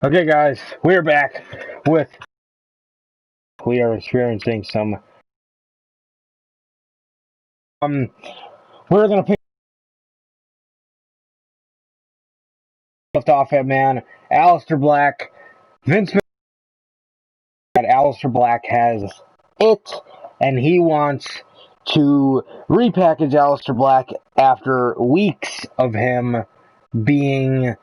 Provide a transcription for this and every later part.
Okay, guys, we're back with. We are experiencing some. Um, we're gonna pick left off at man, Aleister Black. Vince McMahon, Aleister Black has it, and he wants to repackage Aleister Black after weeks of him being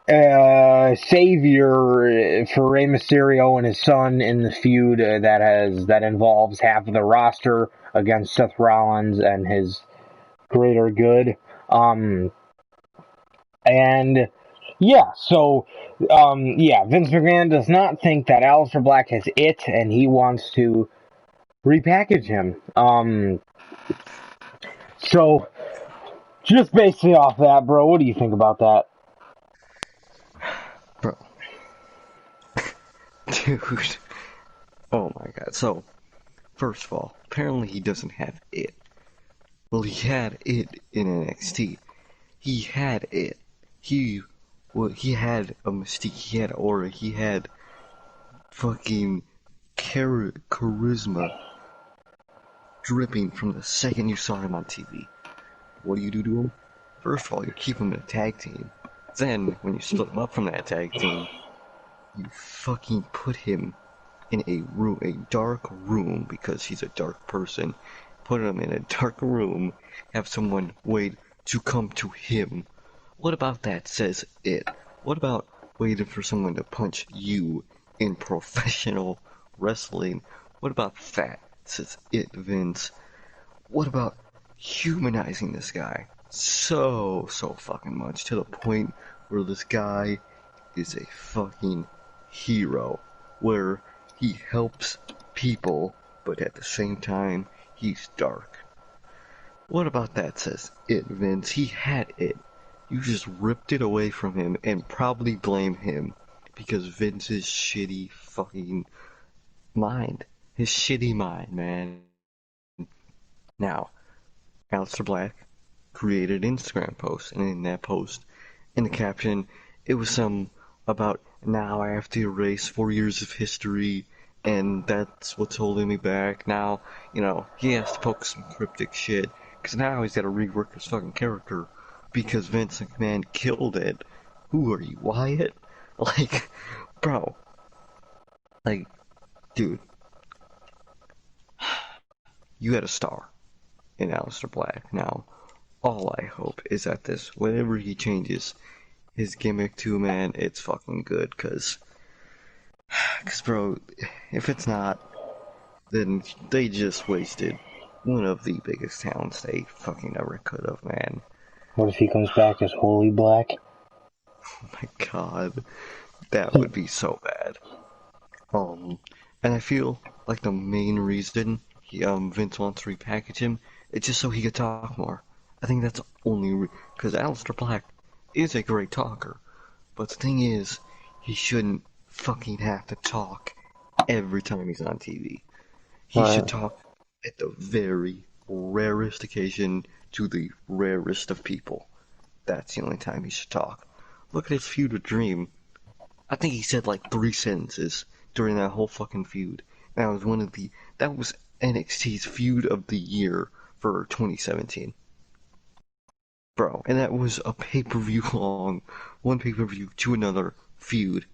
savior for Rey Mysterio and his son in the feud that involves half of the roster against Seth Rollins and his greater good. And Vince McMahon does not think that Aleister Black has it, and he wants to repackage him. So just basically off that, bro, what do you think about that? Bro. Dude. Oh my god. So, first of all, apparently he doesn't have it. Well, he had it in NXT. He had it. He had a mystique, he had aura, he had fucking charisma dripping from the second you saw him on TV. What do you do to him? First of all, you keep him in a tag team. Then, when you split him up from that tag team, you fucking put him in a dark room, because he's a dark person. Put him in a dark room, have someone wait to come to him. What about that says it? What about waiting for someone to punch you in professional wrestling? What about that says it, Vince? What about humanizing this guy so fucking much, to the point where this guy is a fucking hero, where he helps people, but at the same time, he's dark. What about that says it, Vince? He had it. You just ripped it away from him and probably blame him because Vince's shitty fucking mind. His shitty mind, man. Now, Aleister Black created an Instagram post, and in that post, in the caption, it was some about, now I have to erase 4 years of history, and that's what's holding me back. Now, he has to poke some cryptic shit, because now he's got to rework his fucking character, because Vince McMahon killed it. Who are you, Wyatt? Like, bro. Like, dude. You had a star in Aleister Black. Now, all I hope is that whenever he changes his gimmick to, man, it's fucking good, cause bro, if it's not, then they just wasted one of the biggest talents they fucking ever could have, man. What if he comes back as Holy Black? Oh my god, that would be so bad. And I feel like the main reason Vince wants to repackage him is just so he could talk more. I think that's only because Aleister Black is a great talker, but the thing is, he shouldn't fucking have to talk every time he's on TV. He should Right. talk at the very rarest occasion to the rarest of people. That's the only time he should talk. Look at his feud with Dream. I think he said like 3 sentences during that whole fucking feud. That was NXT's feud of the year for 2017. Bro, and that was a pay-per-view long, one pay-per-view to another feud.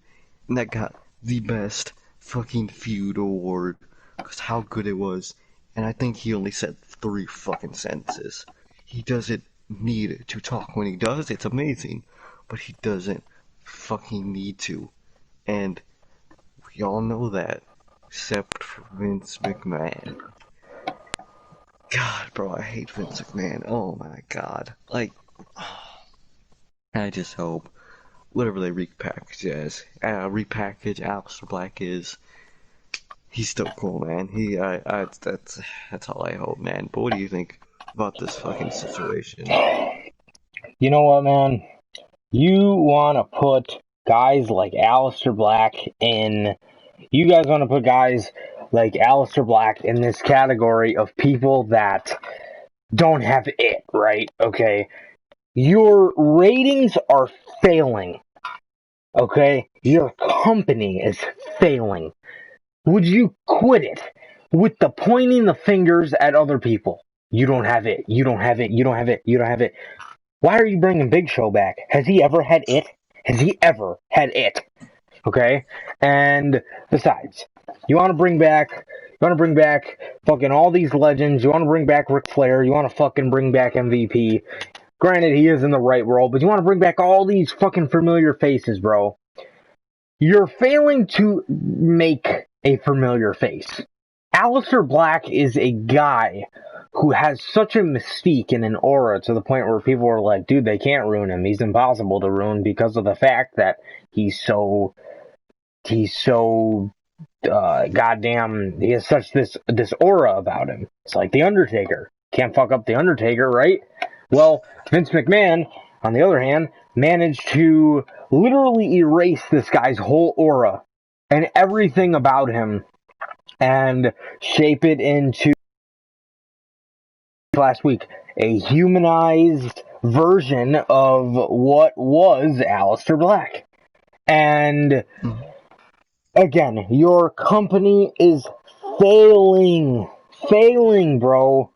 And that got the best fucking feud award, because how good it was. And I think he only said 3 fucking sentences. He doesn't need to talk. When he does, it's amazing. But he doesn't fucking need to. And we all know that, except for Vince McMahon. God, bro, I hate Vince McMahon. Oh my god. Like, I just hope whatever they repackage Aleister Black is, he's still cool, man. That's all I hope, man. But what do you think about this fucking situation? You know what, man? You want to put guys like Aleister Black in. You guys want to put guys like Aleister Black in this category of people that don't have it, right? Okay. Your ratings are failing Okay? Your company is failing. Would you quit it with the pointing the fingers at other people? You don't have it. You don't have it. You don't have it. You don't have it. Why are you bringing Big Show back? Has he ever had it? Has he ever had it? Okay? And besides, you want to bring back fucking all these legends. You want to bring back Ric Flair. You want to fucking bring back MVP. Granted, he is in the right role, but you want to bring back all these fucking familiar faces, bro. You're failing to make a familiar face. Aleister Black is a guy who has such a mystique and an aura to the point where people are like, dude, they can't ruin him. He's impossible to ruin because of the fact that he's so goddamn, he has such this aura about him. It's like the Undertaker. Can't fuck up the Undertaker, right? Well, Vince McMahon, on the other hand, managed to literally erase this guy's whole aura and everything about him and shape it into, last week, a humanized version of what was Aleister Black. And again, your company is failing, bro.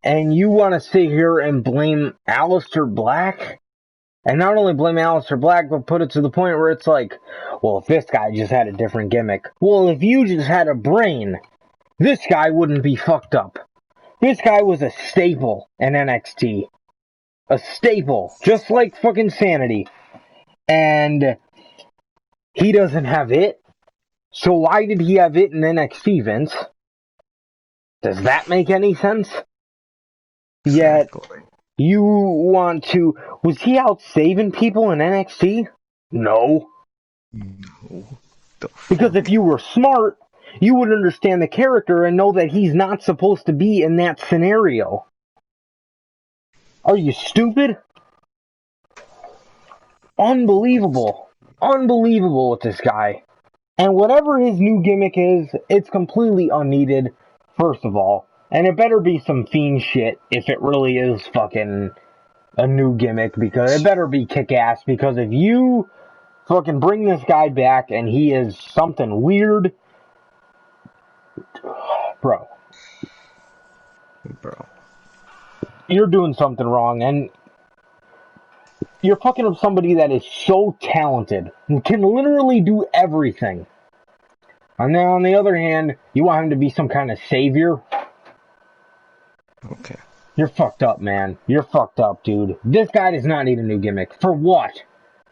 And you want to sit here and blame Aleister Black? And not only blame Aleister Black, but put it to the point where it's like, well, if this guy just had a different gimmick. Well, if you just had a brain, this guy wouldn't be fucked up. This guy was a staple in NXT. A staple. Just like fucking Sanity. And he doesn't have it. So why did he have it in NXT, Vince? Does that make any sense? Yet, Exactly. you want to... Was he out saving people in NXT? No. No. The Because if fuck? you were smart, you would understand the character and know that he's not supposed to be in that scenario. Are you stupid? Unbelievable. Unbelievable with this guy. And whatever his new gimmick is, it's completely unneeded, first of all. And it better be some fiend shit if it really is fucking a new gimmick, because it better be kick-ass, because if you fucking bring this guy back and he is something weird, bro, Bro. you're doing something wrong, and you're fucking up somebody that is so talented and can literally do everything. And then on the other hand, you want him to be some kind of savior? Okay. You're fucked up, man. You're fucked up, dude. This guy does not need a new gimmick. For what?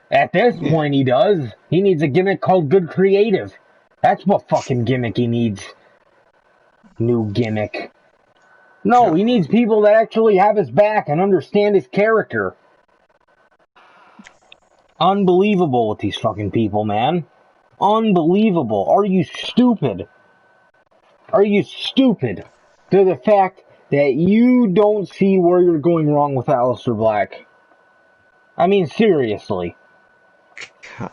At this Yeah. point, he does. He needs a gimmick called Good Creative. That's what fucking gimmick he needs. New gimmick. No, he needs people that actually have his back and understand his character. Unbelievable with these fucking people, man. Unbelievable. Are you stupid? Are you stupid to the fact that you don't see where you're going wrong with Aleister Black? I mean, seriously. God.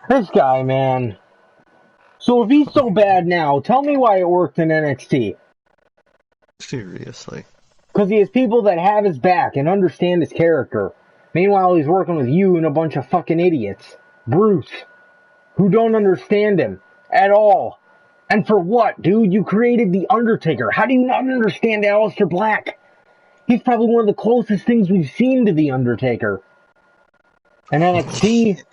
This guy, man. So if he's so bad now, tell me why it worked in NXT. Seriously. Because he has people that have his back and understand his character. Meanwhile, he's working with you and a bunch of fucking idiots. Bruce. Who don't understand him. At all. And for what, dude? You created The Undertaker. How do you not understand Aleister Black? He's probably one of the closest things we've seen to The Undertaker. And NXT,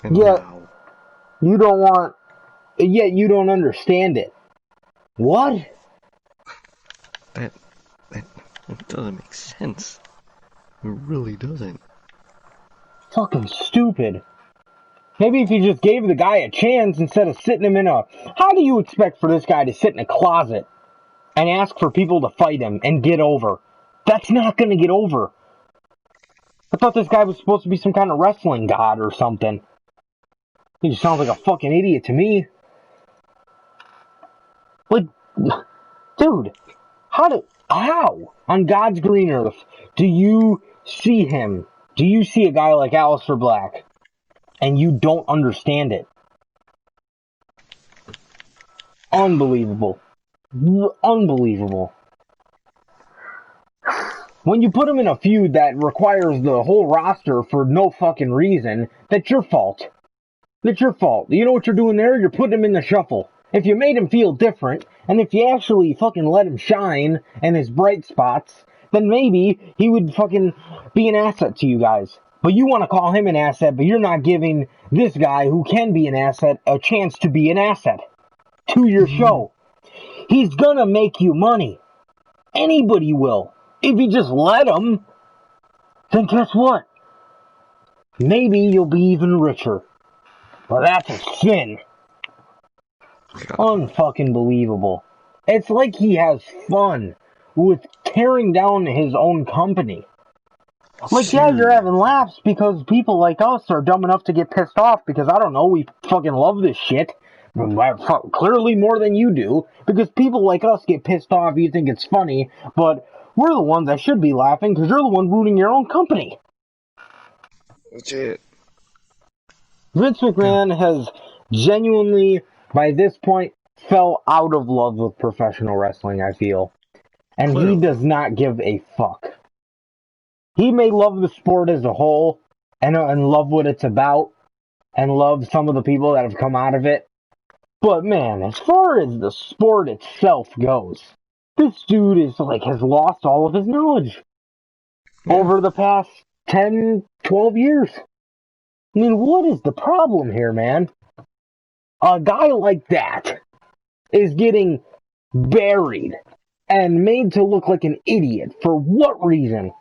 And yet now. yet you don't understand it. What? That, that doesn't make sense. It really doesn't. Fucking stupid. Maybe if you just gave the guy a chance instead of sitting him in a... How do you expect for this guy to sit in a closet and ask for people to fight him and get over? That's not gonna get over. I thought this guy was supposed to be some kind of wrestling god or something. He just sounds like a fucking idiot to me. Like, dude, how, on God's green earth, do you see him? Do you see a guy like Aleister Black and you don't understand it? Unbelievable. Unbelievable. when you put him in a feud that requires the whole roster for no fucking reason, that's your fault. That's your fault. You know what you're doing there? You're putting him in the shuffle. If you made him feel different, and if you actually fucking let him shine in his bright spots, then maybe he would fucking be an asset to you guys. But you want to call him an asset, but you're not giving this guy who can be an asset a chance to be an asset to your show. He's gonna make you money. Anybody will. If you just let him, then guess what? Maybe you'll be even richer. But that's a sin. Unfucking believable. It's like he has fun with tearing down his own company. Like, yeah, you're having laughs because people like us are dumb enough to get pissed off because, I don't know, we fucking love this shit. Clearly more than you do. Because people like us get pissed off, you think it's funny, but we're the ones that should be laughing because you're the one ruining your own company. Legit. Vince McMahon has genuinely, by this point, fell out of love with professional wrestling, I feel. And he does not give a fuck. He may love the sport as a whole, and love what it's about, and love some of the people that have come out of it. But man, as far as the sport itself goes, this dude has lost all of his knowledge over the past 10, 12 years. I mean, what is the problem here, man? A guy like that is getting buried and made to look like an idiot. For what reason?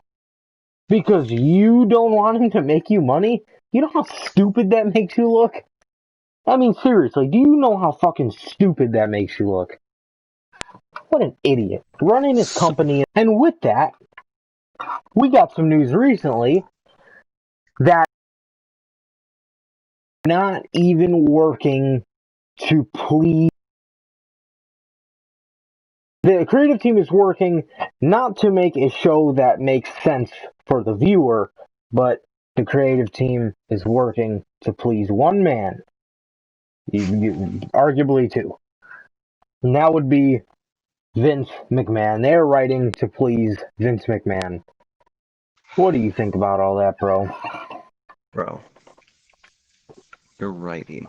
Because you don't want him to make you money? You know how stupid that makes you look? I mean, seriously, do you know how fucking stupid that makes you look? What an idiot. Running his company. And with that, we got some news recently that not even working to please. The creative team is working not to make a show that makes sense for the viewer, but the creative team is working to please one man. Arguably two. And that would be Vince McMahon. They're writing to please Vince McMahon. What do you think about all that, bro? Bro, you're writing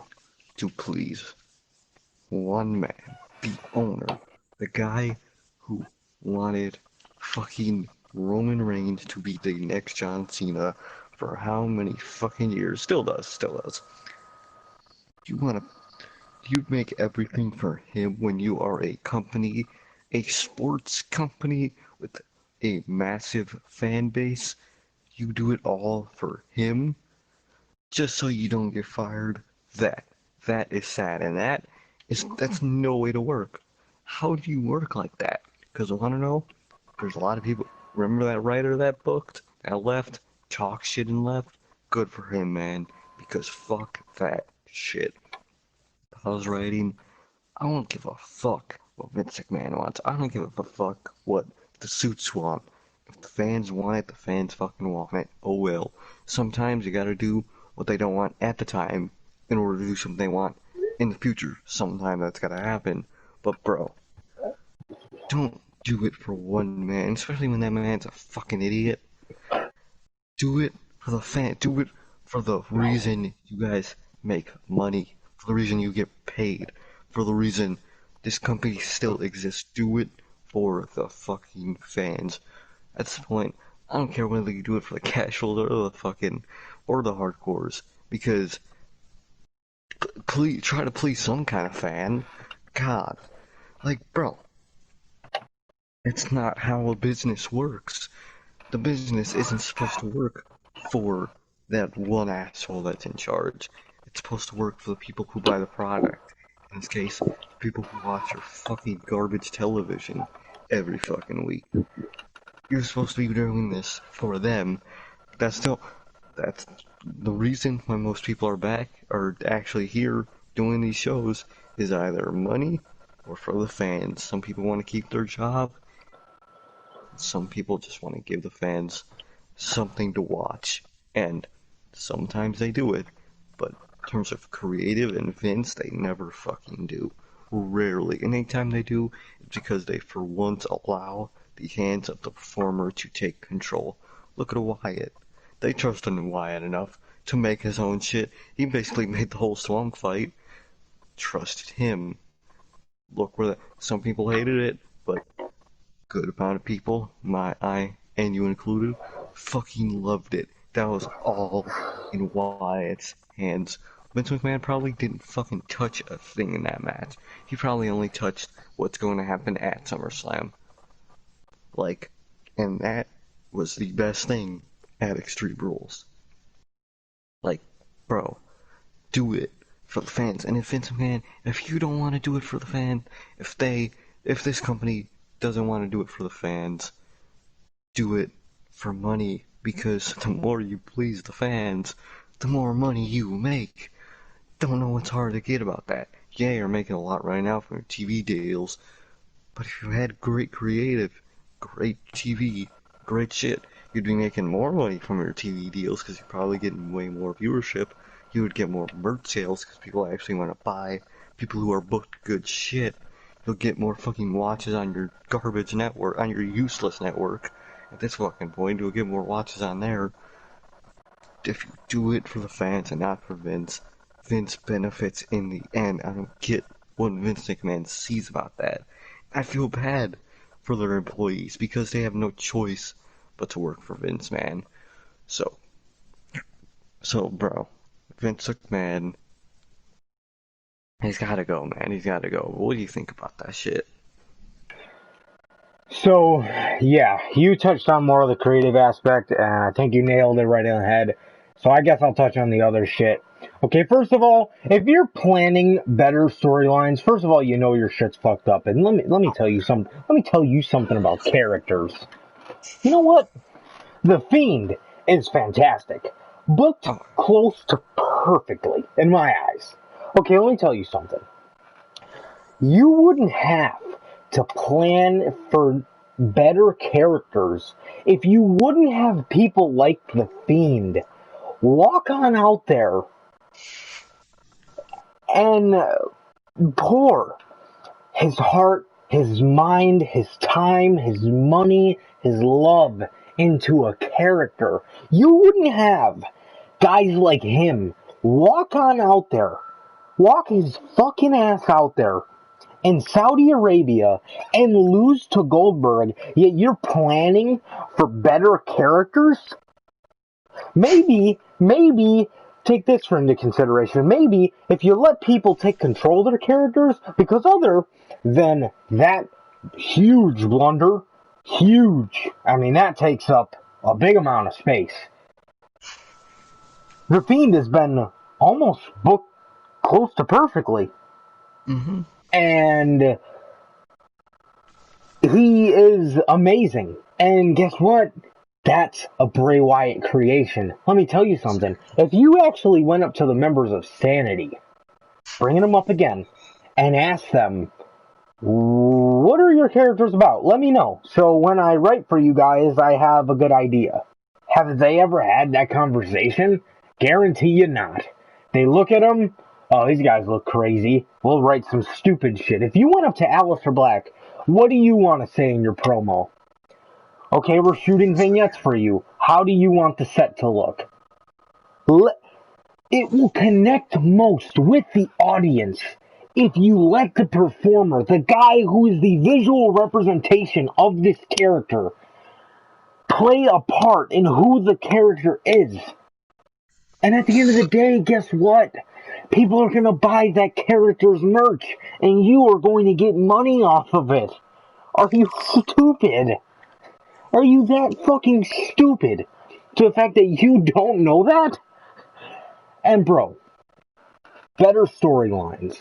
to please one man, the owner, the guy who wanted fucking Roman Reigns to be the next John Cena for how many fucking years? Still does. You make everything for him when you are a company, a sports company with a massive fan base. You do it all for him just so you don't get fired. That is sad, and that's no way to work. How do you work like that? Because I want to know, there's a lot of people. Remember that writer that booked, that left, talk shit and left? Good for him, man. Because fuck that shit. I was writing, I don't give a fuck what Vince McMahon wants. I don't give a fuck what the suits want. If the fans want it, the fans fucking want it. Oh well. Sometimes you gotta do what they don't want at the time in order to do something they want in the future. Sometime that's gotta happen. But bro, don't do it for one man, especially when that man's a fucking idiot. Do it for the fan. Do it for the reason you guys make money. For the reason you get paid. For the reason this company still exists. Do it for the fucking fans. At this point, I don't care whether you do it for the casuals or the hardcores, because please try to please some kind of fan. God, like bro, it's not how a business works. The business isn't supposed to work for that one asshole that's in charge. It's supposed to work for the people who buy the product. In this case, the people who watch your fucking garbage television every fucking week. You're supposed to be doing this for them. That's the reason why most people are actually here doing these shows is either money or for the fans. Some people want to keep their job. Some people just want to give the fans something to watch. And sometimes they do it, but in terms of creative and Vince, they never fucking do. Rarely. And anytime they do, it's because they for once allow the hands of the performer to take control. Look at Wyatt. They trusted Wyatt enough to make his own shit. He basically made the whole Swamp fight. Trusted him. Look where some people hated it, but good amount of people, I and you included, fucking loved it. That was all in Wyatt's hands. Vince McMahon probably didn't fucking touch a thing in that match. He probably only touched what's going to happen at SummerSlam. Like, and that was the best thing at Extreme Rules. Like, bro, do it for the fans. And if Vince McMahon, if you don't want to do it for the fan, if this company doesn't want to do it for the fans, do it for money, because the more you please the fans, the more money you make. Don't know what's hard to get about that. Yeah, you're making a lot right now from your TV deals, but if you had great creative, great TV, great shit, you'd be making more money from your TV deals because you're probably getting way more viewership. You would get more merch sales because people actually want to buy. People who are booked good shit. You'll get more fucking watches on your garbage network, on your useless network. At this fucking point, you'll get more watches on there. If you do it for the fans and not for Vince, Vince benefits in the end. I don't get what Vince McMahon sees about that. I feel bad for their employees because they have no choice but to work for Vince, man. So bro, Vince McMahon, he's gotta go, man. He's gotta go. What do you think about that shit? So, yeah, you touched on more of the creative aspect, and I think you nailed it right on the head. So I guess I'll touch on the other shit. Okay, first of all, if you're planning better storylines, first of all, you know your shit's fucked up. And let me tell you something. Let me tell you something about characters. You know what? The Fiend is fantastic, booked close to perfectly in my eyes. Okay, let me tell you something. You wouldn't have to plan for better characters if you wouldn't have people like the Fiend walk on out there and pour his heart, his mind, his time, his money, his love into a character. You wouldn't have guys like him walk on out there, walk his fucking ass out there in Saudi Arabia and lose to Goldberg, yet you're planning for better characters? Maybe, take this into consideration. Maybe if you let people take control of their characters, because other than that huge blunder, I mean, that takes up a big amount of space. The Fiend has been almost booked close to perfectly. Mm-hmm. And he is amazing. And guess what? That's a Bray Wyatt creation. Let me tell you something. If you actually went up to the members of Sanity, bringing them up again, and asked them, what are your characters about? Let me know. So when I write for you guys, I have a good idea. Have they ever had that conversation? Guarantee you not. They look at them, oh, these guys look crazy. We'll write some stupid shit. If you went up to Aleister Black, what do you want to say in your promo? Okay, we're shooting vignettes for you. How do you want the set to look? It will connect most with the audience if you let the performer, the guy who is the visual representation of this character, play a part in who the character is. And at the end of the day, guess what? People are going to buy that character's merch, and you are going to get money off of it. Are you stupid? Are you that fucking stupid to the fact that you don't know that? And bro, better storylines.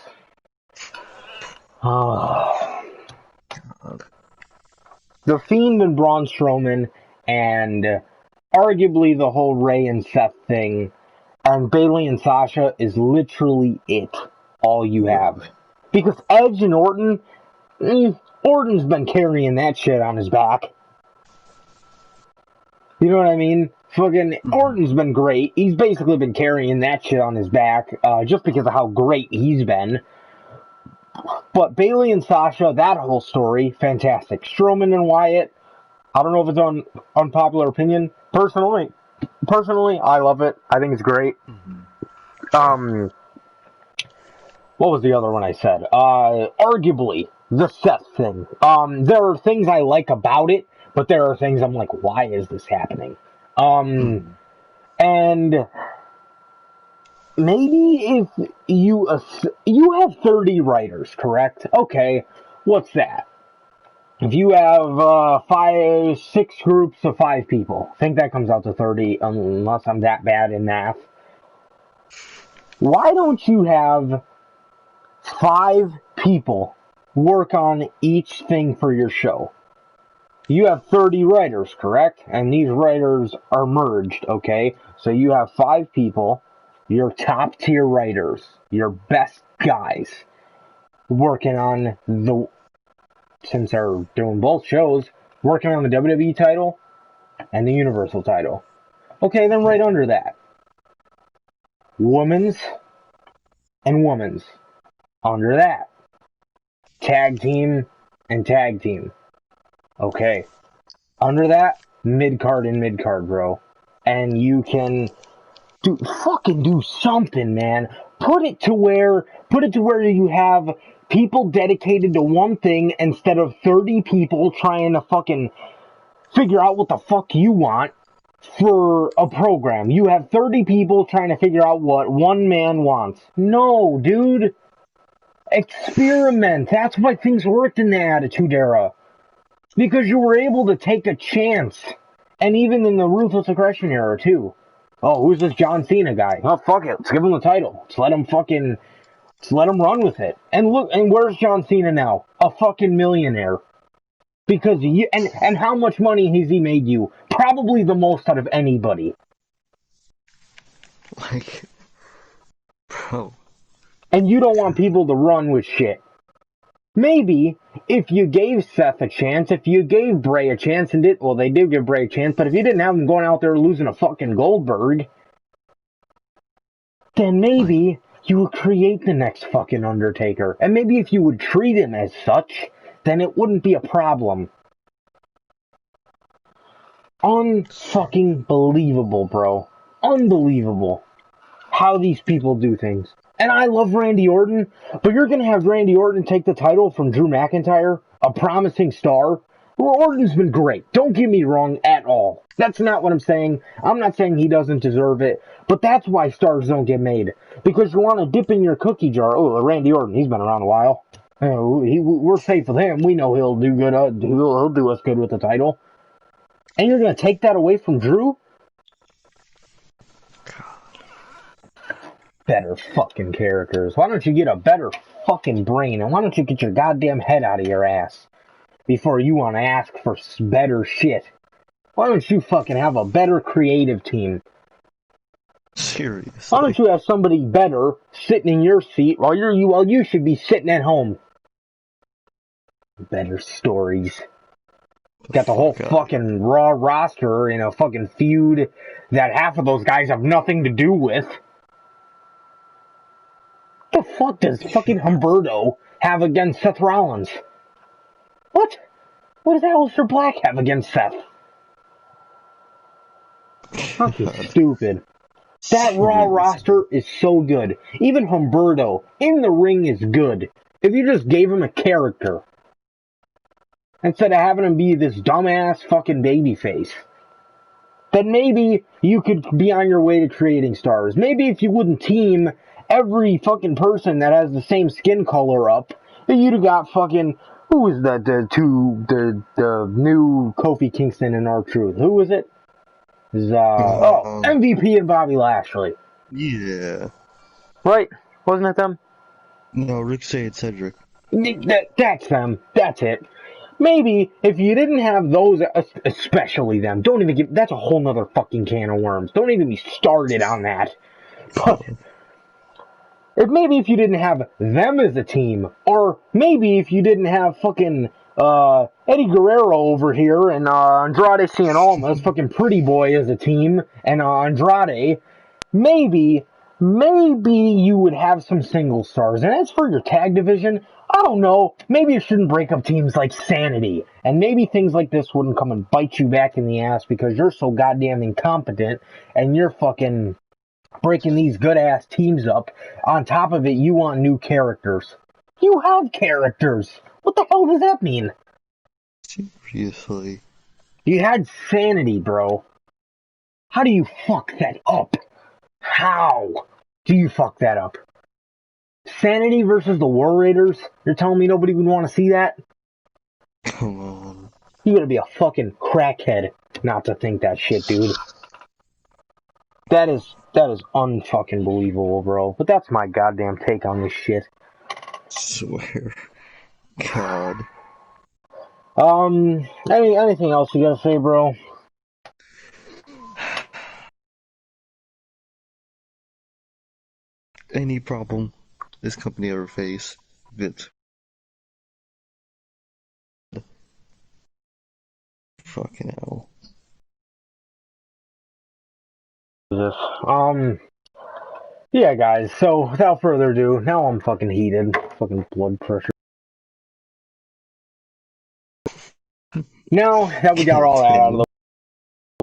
The Fiend and Braun Strowman, and arguably the whole Rey and Seth thing, and Bayley and Sasha is literally it. All you have. Because Edge and Orton, Orton's been carrying that shit on his back. You know what I mean? Fucking Orton's been great. He's basically been carrying that shit on his back, just because of how great he's been. But Bayley and Sasha, that whole story, fantastic. Strowman and Wyatt, I don't know if it's on unpopular opinion. Personally, I love it. I think it's great. Mm-hmm. What was the other one I said? Arguably the Seth thing. There are things I like about it, but there are things I'm like, why is this happening? Mm-hmm. And maybe if you have 30 writers, correct? Okay, what's that? If you have 6 groups of 5 people, I think that comes out to 30, unless I'm that bad in math. Why don't you have 5 people work on each thing for your show? You have 30 writers, correct? And these writers are merged, okay? So you have 5 people, your top tier writers, your best guys, working on since they're doing both shows, working on the WWE title and the Universal title. Okay, then right under that, women's and women's. Under that, tag team and tag team. Okay. Under that, mid-card and mid-card, bro. And you can fucking do something, man. Put it to where you have people dedicated to one thing instead of 30 people trying to fucking figure out what the fuck you want for a program. You have 30 people trying to figure out what one man wants. No, dude. Experiment. That's why things worked in the Attitude Era. Because you were able to take a chance. And even in the Ruthless Aggression Era, too. Oh, who's this John Cena guy? Oh, fuck it. Let's give him the title. Let's let him run with it. And look, and where's John Cena now? A fucking millionaire. Because and how much money has he made you? Probably the most out of anybody. Like, bro. And you don't want people to run with shit. Maybe if you gave Seth a chance, if you gave Bray a chance and they did give Bray a chance, but if you didn't have him going out there losing a fucking Goldberg, then maybe you would create the next fucking Undertaker. And maybe if you would treat him as such, then it wouldn't be a problem. Unfucking believable, bro. Unbelievable how these people do things. And I love Randy Orton, but you're going to have Randy Orton take the title from Drew McIntyre, a promising star. Well, Orton's been great. Don't get me wrong at all. That's not what I'm saying. I'm not saying he doesn't deserve it, but that's why stars don't get made. Because you want to dip in your cookie jar. Oh, Randy Orton, he's been around a while. We're safe with him. We know he'll do good. He'll do us good with the title. And you're going to take that away from Drew? Better fucking characters. Why don't you get a better fucking brain? And why don't you get your goddamn head out of your ass before you want to ask for better shit? Why don't you fucking have a better creative team? Seriously. Why don't you have somebody better sitting in your seat while you should be sitting at home? Better stories. Got the whole fucking Raw roster in a fucking feud that half of those guys have nothing to do with. What the fuck does fucking Humberto have against Seth Rollins? What? What does Aleister Black have against Seth? Fucking stupid. That Raw roster is so good. Even Humberto in the ring is good. If you just gave him a character. Instead of having him be this dumbass fucking babyface. Then maybe you could be on your way to creating stars. Maybe if you wouldn't team every fucking person that has the same skin color up, you'd have got fucking, who was that, the new Kofi Kingston and R-Truth? Who was it? MVP and Bobby Lashley. Yeah. Right? Wasn't it them? No, Ricochet and Cedric. That's them. That's it. Maybe if you didn't have those, especially them, don't even get, that's a whole nother fucking can of worms. Don't even be started on that. But maybe if you didn't have them as a team, or maybe if you didn't have fucking Eddie Guerrero over here and Andrade Cien Almas, fucking Pretty Boy as a team, and Andrade, maybe maybe you would have some single stars. And as for your tag division, I don't know. Maybe you shouldn't break up teams like Sanity. And maybe things like this wouldn't come and bite you back in the ass because you're so goddamn incompetent and you're fucking breaking these good-ass teams up. On top of it, you want new characters. You have characters. What the hell does that mean? Seriously. You had Sanity, bro. How do you fuck that up? How do you fuck that up? Sanity versus the War Raiders? You're telling me nobody would want to see that? Come on. You gotta be a fucking crackhead not to think that shit, dude. That is unfucking believable, bro. But that's my goddamn take on this shit. Swear. God. Anything else you gotta say, bro? Any problem this company ever face, Vince. Fucking hell. This, yeah, guys. So without further ado, now I'm fucking heated. Fucking blood pressure. Now that we got all that out of the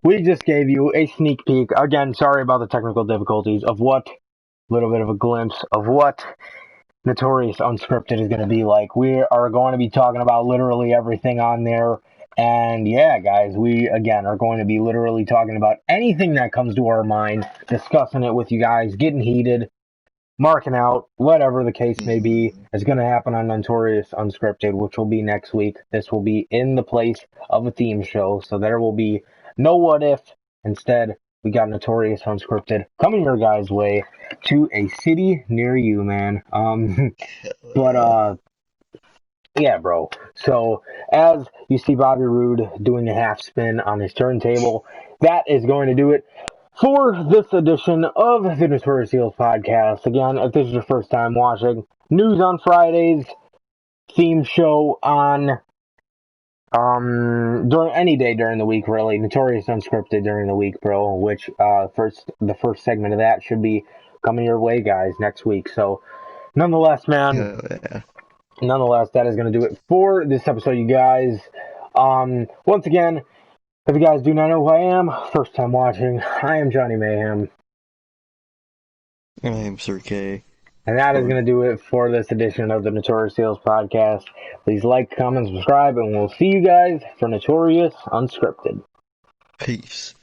way, we just gave you a sneak peek. Again, sorry about the technical difficulties of what, little bit of a glimpse of what Notorious Unscripted is going to be like. We are going to be talking about literally everything on there. And yeah, guys, we again are going to be literally talking about anything that comes to our mind, discussing it with you guys, getting heated, marking out, whatever the case may be, is going to happen on Notorious Unscripted, which will be next week. This will be in the place of a theme show, so there will be no what if. Instead, we got Notorious Unscripted coming your guys' way to a city near you, man. Yeah, bro. So, as you see Bobby Roode doing a half spin on his turntable, that is going to do it for this edition of the Notorious Heels podcast. Again, if this is your first time watching, news on Fridays, theme show on during any day during the week, really. Notorious Unscripted during the week, bro. Which the first segment of that should be coming your way, guys, next week. So, nonetheless, man. Yeah. Nonetheless, that is going to do it for this episode, you guys. Once again, if you guys do not know who I am, first time watching, I am Johnny Mayhem. I am Sir K. And that is going to do it for this edition of the Notorious Sales Podcast. Please like, comment, subscribe, and we'll see you guys for Notorious Unscripted. Peace.